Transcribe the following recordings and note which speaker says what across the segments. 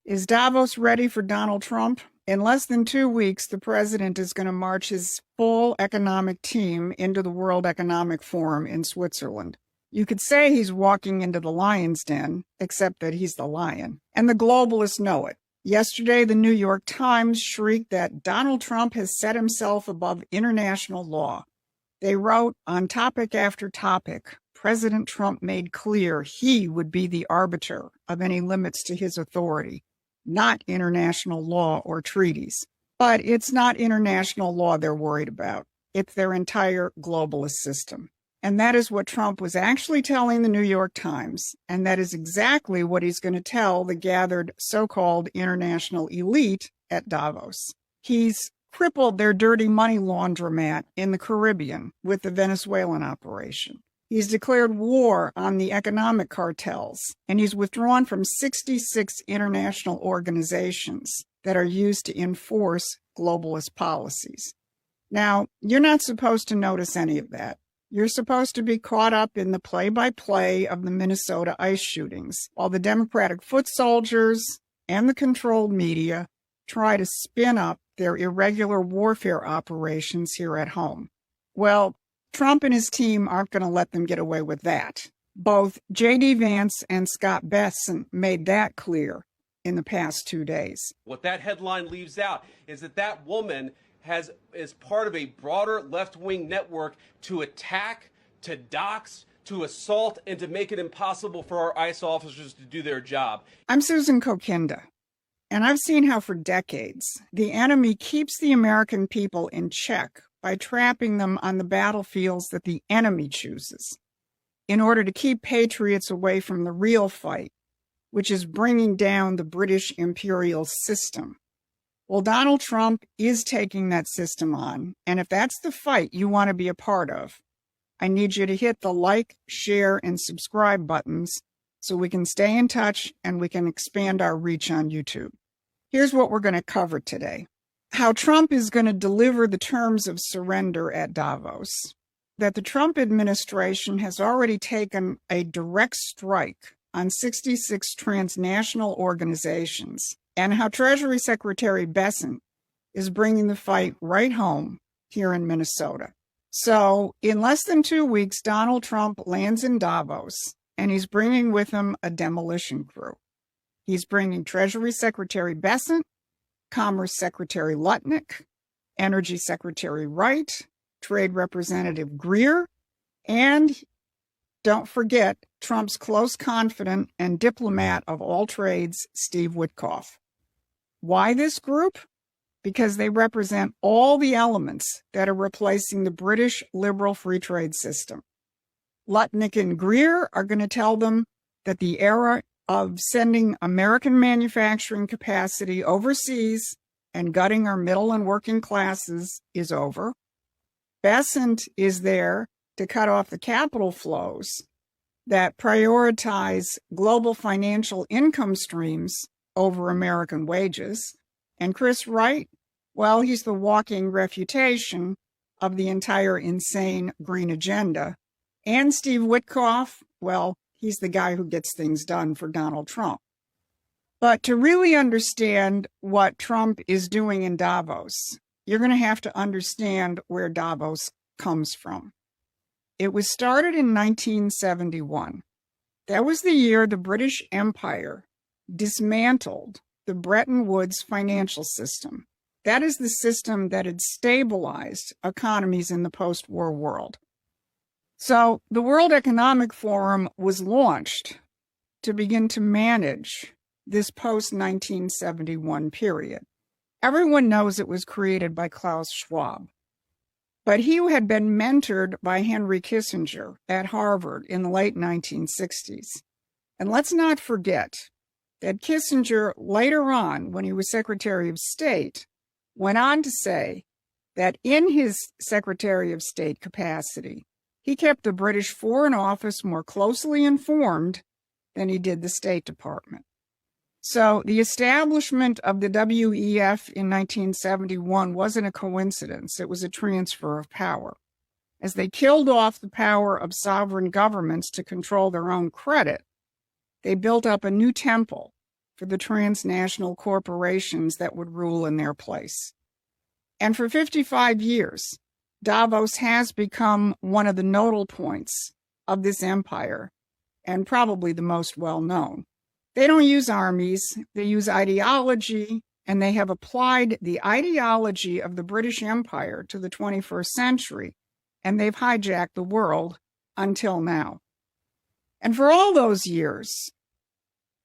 Speaker 1: Is Davos ready for Donald Trump? In less than 2 weeks, the president is going to march his full economic team into the World Economic Forum in Switzerland. You could say he's walking into the lion's den, except that he's the lion. And the globalists know it. Yesterday, the New York Times shrieked that Donald Trump has set himself above international law. They wrote, on topic after topic, President Trump made clear he would be the arbiter of any limits to his authority, not international law or treaties. But it's not international law they're worried about. It's their entire globalist system. And that is what Trump was actually telling the New York Times, and that is exactly what he's going to tell the gathered so-called international elite at Davos. He's crippled their dirty money laundromat in the Caribbean with the Venezuelan operation. He's declared war on the economic cartels, and he's withdrawn from 66 international organizations that are used to enforce globalist policies. Now, you're not supposed to notice any of that. You're supposed to be caught up in the play-by-play of the Minnesota ICE shootings, while the Democratic foot soldiers and the controlled media try to spin up their irregular warfare operations here at home. Well, Trump and his team aren't going to let them get away with that. Both J.D. Vance and Scott Bessent made that clear in the past 2 days.
Speaker 2: What that headline leaves out is that woman is part of a broader left-wing network to attack, to dox, to assault, and to make it impossible for our ICE officers to do their job.
Speaker 1: I'm Susan Kokinda, and I've seen how for decades the enemy keeps the American people in check by trapping them on the battlefields that the enemy chooses in order to keep patriots away from the real fight, which is bringing down the British imperial system. Well, Donald Trump is taking that system on, and if that's the fight you want to be a part of, I need you to hit the like, share, and subscribe buttons so we can stay in touch and we can expand our reach on YouTube. Here's what we're going to cover today. How Trump is going to deliver the terms of surrender at Davos, that the Trump administration has already taken a direct strike on 66 transnational organizations, and how Treasury Secretary Bessent is bringing the fight right home here in Minnesota. So in less than 2 weeks, Donald Trump lands in Davos, and he's bringing with him a demolition crew. He's bringing Treasury Secretary Bessent, Commerce Secretary Lutnick, Energy Secretary Wright, Trade Representative Greer, and don't forget Trump's close confidant and diplomat of all trades, Steve Witkoff. Why this group? Because they represent all the elements that are replacing the British liberal free trade system. Lutnick and Greer are going to tell them that the era of sending American manufacturing capacity overseas and gutting our middle and working classes is over. Bessent is there to cut off the capital flows that prioritize global financial income streams over American wages. And Chris Wright, well, he's the walking refutation of the entire insane green agenda. And Steve Witkoff, well, he's the guy who gets things done for Donald Trump. But to really understand what Trump is doing in Davos, you're going to have to understand where Davos comes from. It was started in 1971. That was the year the British Empire dismantled the Bretton Woods financial system. That is the system that had stabilized economies in the post-war world. So the World Economic Forum was launched to begin to manage this post-1971 period. Everyone knows it was created by Klaus Schwab, but he had been mentored by Henry Kissinger at Harvard in the late 1960s. And let's not forget that Kissinger, later on, when he was Secretary of State, went on to say that in his Secretary of State capacity, he kept the British Foreign Office more closely informed than he did the State Department. So the establishment of the WEF in 1971 wasn't a coincidence. It was a transfer of power. As they killed off the power of sovereign governments to control their own credit, they built up a new temple for the transnational corporations that would rule in their place. And for 55 years, Davos has become one of the nodal points of this empire, and probably the most well-known. They don't use armies, they use ideology, and they have applied the ideology of the British Empire to the 21st century, and they've hijacked the world until now. And for all those years,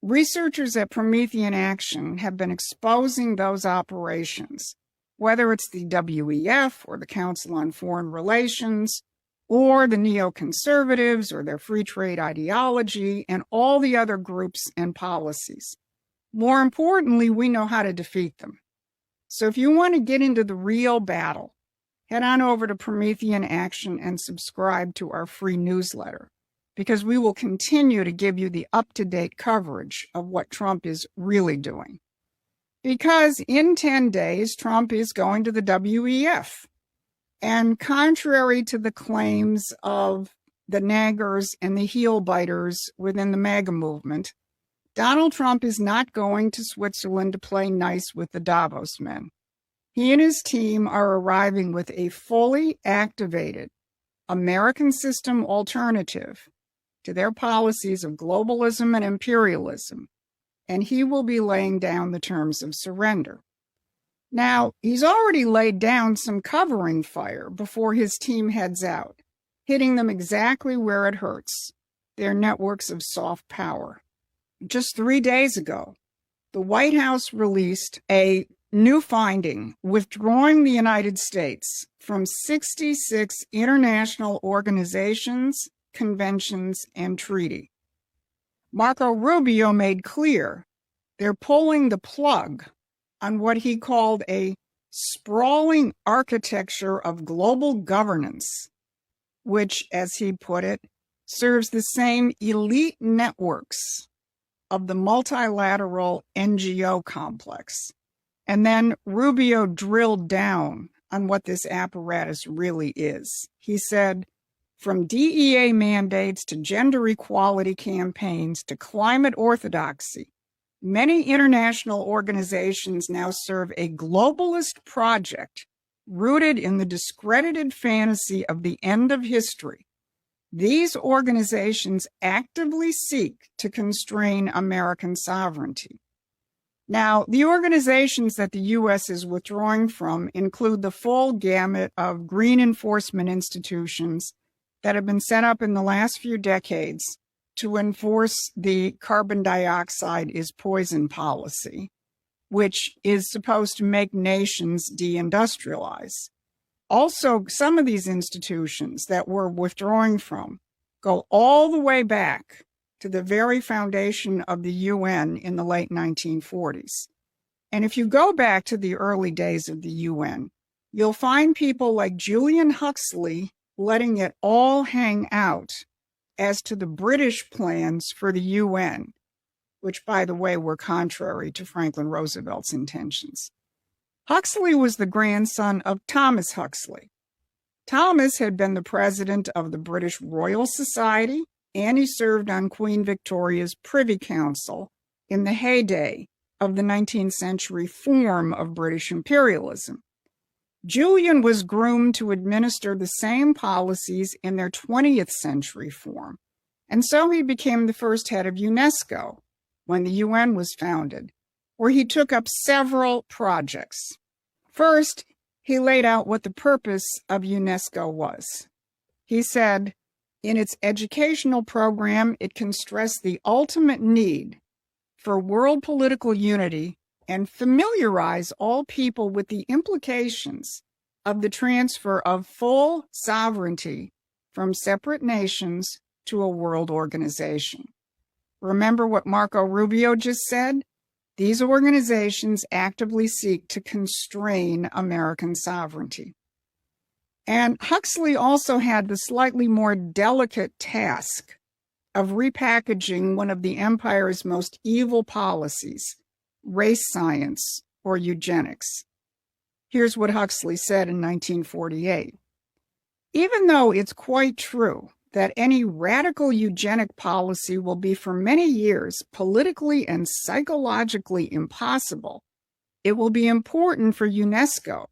Speaker 1: researchers at Promethean Action have been exposing those operations, whether it's the WEF or the Council on Foreign Relations, or the neoconservatives or their free trade ideology, and all the other groups and policies. More importantly, we know how to defeat them. So if you want to get into the real battle, head on over to Promethean Action and subscribe to our free newsletter, because we will continue to give you the up-to-date coverage of what Trump is really doing. Because in 10 days, Trump is going to the WEF. And contrary to the claims of the naggers and the heel biters within the MAGA movement, Donald Trump is not going to Switzerland to play nice with the Davos men. He and his team are arriving with a fully activated American system alternative to their policies of globalism and imperialism, and he will be laying down the terms of surrender. Now, he's already laid down some covering fire before his team heads out, hitting them exactly where it hurts, their networks of soft power. Just 3 days ago, the White House released a new finding withdrawing the United States from 66 international organizations, conventions, and treaty. Marco Rubio made clear they're pulling the plug on what he called a sprawling architecture of global governance, which, as he put it, serves the same elite networks of the multilateral NGO complex. And then Rubio drilled down on what this apparatus really is. He said, from DEA mandates to gender equality campaigns to climate orthodoxy, many international organizations now serve a globalist project rooted in the discredited fantasy of the end of history. These organizations actively seek to constrain American sovereignty. Now, the organizations that the U.S. is withdrawing from include the full gamut of green enforcement institutions that have been set up in the last few decades to enforce the carbon dioxide is poison policy, which is supposed to make nations deindustrialize. Also, some of these institutions that we're withdrawing from go all the way back to the very foundation of the UN in the late 1940s. And if you go back to the early days of the UN, you'll find people like Julian Huxley letting it all hang out as to the British plans for the UN, which, by the way, were contrary to Franklin Roosevelt's intentions. Huxley was the grandson of Thomas Huxley. Thomas had been the president of the British Royal Society, and he served on Queen Victoria's Privy Council in the heyday of the 19th century form of British imperialism. Julian was groomed to administer the same policies in their 20th century form, and so he became the first head of UNESCO when the UN was founded, where he took up several projects. First, he laid out what the purpose of UNESCO was. He said, in its educational program, it can stress the ultimate need for world political unity and familiarize all people with the implications of the transfer of full sovereignty from separate nations to a world organization. Remember what Marco Rubio just said? These organizations actively seek to constrain American sovereignty. And Huxley also had the slightly more delicate task of repackaging one of the empire's most evil policies, race science or eugenics. Here's what Huxley said in 1948. Even though it's quite true that any radical eugenic policy will be for many years politically and psychologically impossible, it will be important for Unesco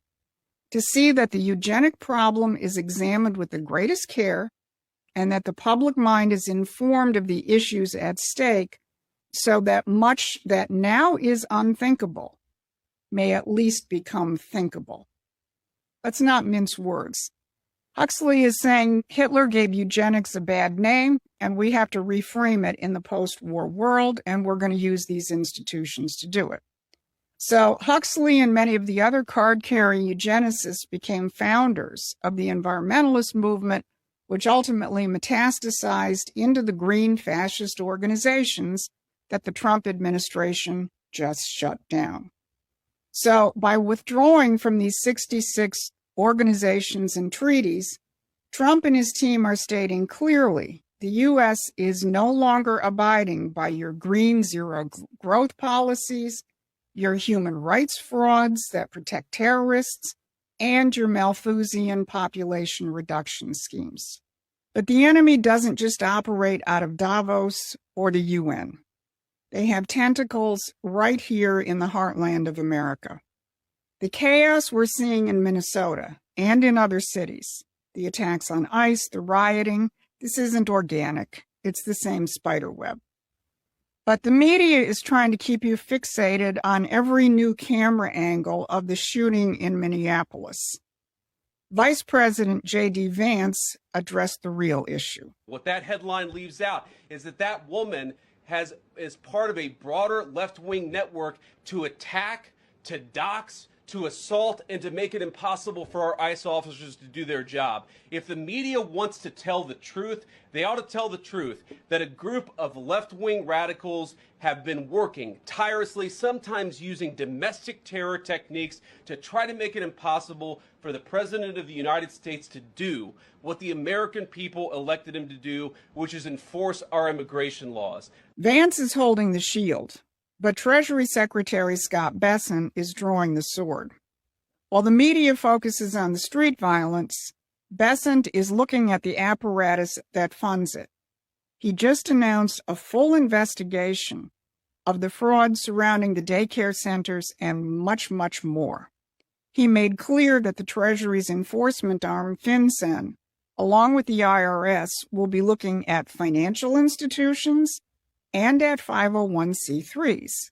Speaker 1: to see that the eugenic problem is examined with the greatest care and that the public mind is informed of the issues at stake so that much that now is unthinkable may at least become thinkable. Let's not mince words. Huxley is saying Hitler gave eugenics a bad name, and we have to reframe it in the post-war world, and we're going to use these institutions to do it. So Huxley and many of the other card-carrying eugenicists became founders of the environmentalist movement, which ultimately metastasized into the green fascist organizations that the Trump administration just shut down. So by withdrawing from these 66 organizations and treaties, Trump and his team are stating clearly the U.S. is no longer abiding by your green zero growth policies, your human rights frauds that protect terrorists, and your Malthusian population reduction schemes. But the enemy doesn't just operate out of Davos or the UN. They have tentacles right here in the heartland of America. The chaos we're seeing in Minnesota and in other cities, the attacks on ICE, the rioting, this isn't organic. It's the same spider web. But the media is trying to keep you fixated on every new camera angle of the shooting in Minneapolis. Vice President J.D. Vance addressed the real issue.
Speaker 2: What that headline leaves out is that woman is part of a broader left-wing network to attack, to dox, to assault, and to make it impossible for our ICE officers to do their job. If the media wants to tell the truth, they ought to tell the truth that a group of left-wing radicals have been working tirelessly, sometimes using domestic terror techniques to try to make it impossible for the President of the United States to do what the American people elected him to do, which is enforce our immigration laws.
Speaker 1: Vance is holding the shield, but Treasury Secretary Scott Bessent is drawing the sword. While the media focuses on the street violence, Bessent is looking at the apparatus that funds it. He just announced a full investigation of the fraud surrounding the daycare centers and much, much more. He made clear that the Treasury's enforcement arm, FinCEN, along with the IRS, will be looking at financial institutions and at 501c3s.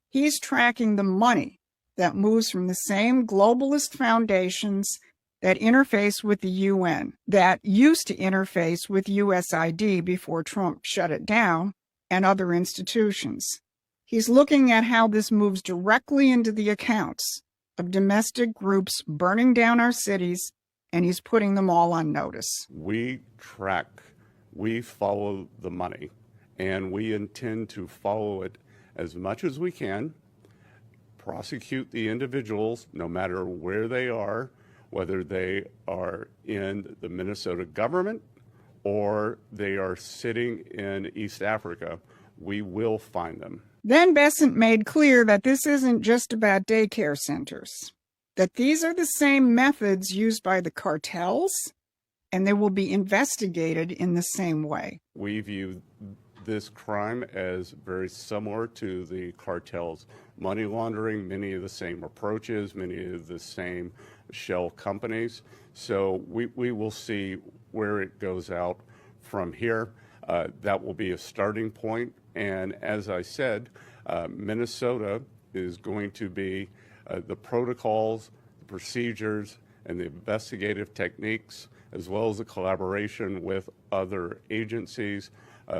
Speaker 1: He's tracking the money that moves from the same globalist foundations that interface with the UN, that used to interface with USAID before Trump shut it down, and other institutions. He's looking at how this moves directly into the accounts of domestic groups burning down our cities, and he's putting them all on notice.
Speaker 3: We track, we follow the money, and we intend to follow it as much as we can, prosecute the individuals no matter where they are, whether they are in the Minnesota government or they are sitting in East Africa. We will find them.
Speaker 1: Then Bessent made clear that this isn't just about daycare centers, that these are the same methods used by the cartels, and they will be investigated in the same way.
Speaker 3: We view this crime as very similar to the cartels' money laundering, many of the same approaches, many of the same shell companies. So we will see where it goes out from here. That will be a starting point. And as I said, Minnesota is going to be the protocols, the procedures, and the investigative techniques, as well as the collaboration with other agencies.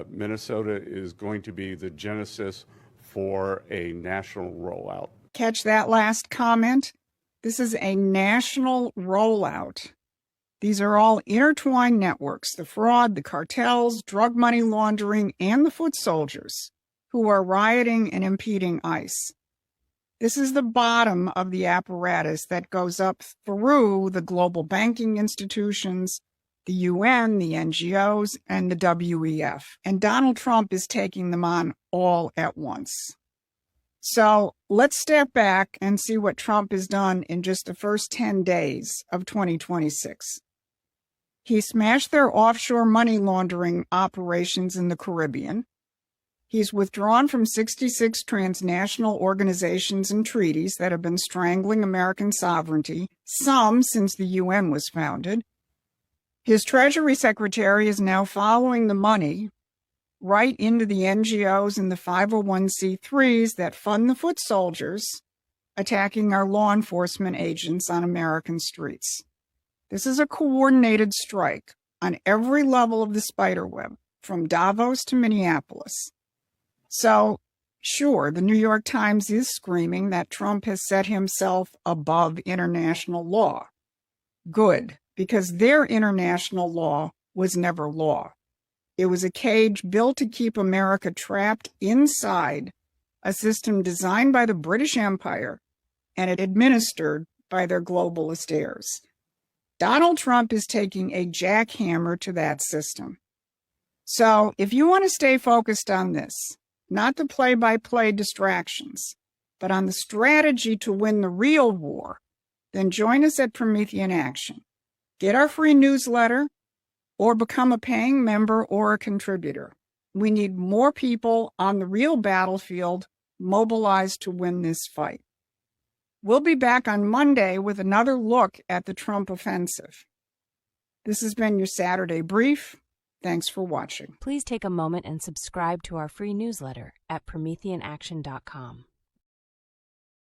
Speaker 3: Minnesota is going to be the genesis for a national rollout.
Speaker 1: Catch that last comment? This is a national rollout. These are all intertwined networks, the fraud, the cartels, drug money laundering, and the foot soldiers who are rioting and impeding ICE. This is the bottom of the apparatus that goes up through the global banking institutions, the UN, the NGOs, and the WEF. And Donald Trump is taking them on all at once. So let's step back and see what Trump has done in just the first 10 days of 2026. He smashed their offshore money laundering operations in the Caribbean. He's withdrawn from 66 transnational organizations and treaties that have been strangling American sovereignty, some since the UN was founded. His Treasury Secretary is now following the money right into the NGOs and the 501c3s that fund the foot soldiers attacking our law enforcement agents on American streets. This is a coordinated strike on every level of the spiderweb, from Davos to Minneapolis. So, sure, the New York Times is screaming that Trump has set himself above international law. Good, because their international law was never law. It was a cage built to keep America trapped inside a system designed by the British Empire and administered by their globalist heirs. Donald Trump is taking a jackhammer to that system. So if you want to stay focused on this, not the play-by-play distractions, but on the strategy to win the real war, then join us at Promethean Action. Get our free newsletter or become a paying member or a contributor. We need more people on the real battlefield mobilized to win this fight. We'll be back on Monday with another look at the Trump offensive. This has been your Saturday Brief. Thanks for watching.
Speaker 4: Please take a moment and subscribe to our free newsletter at prometheanaction.com.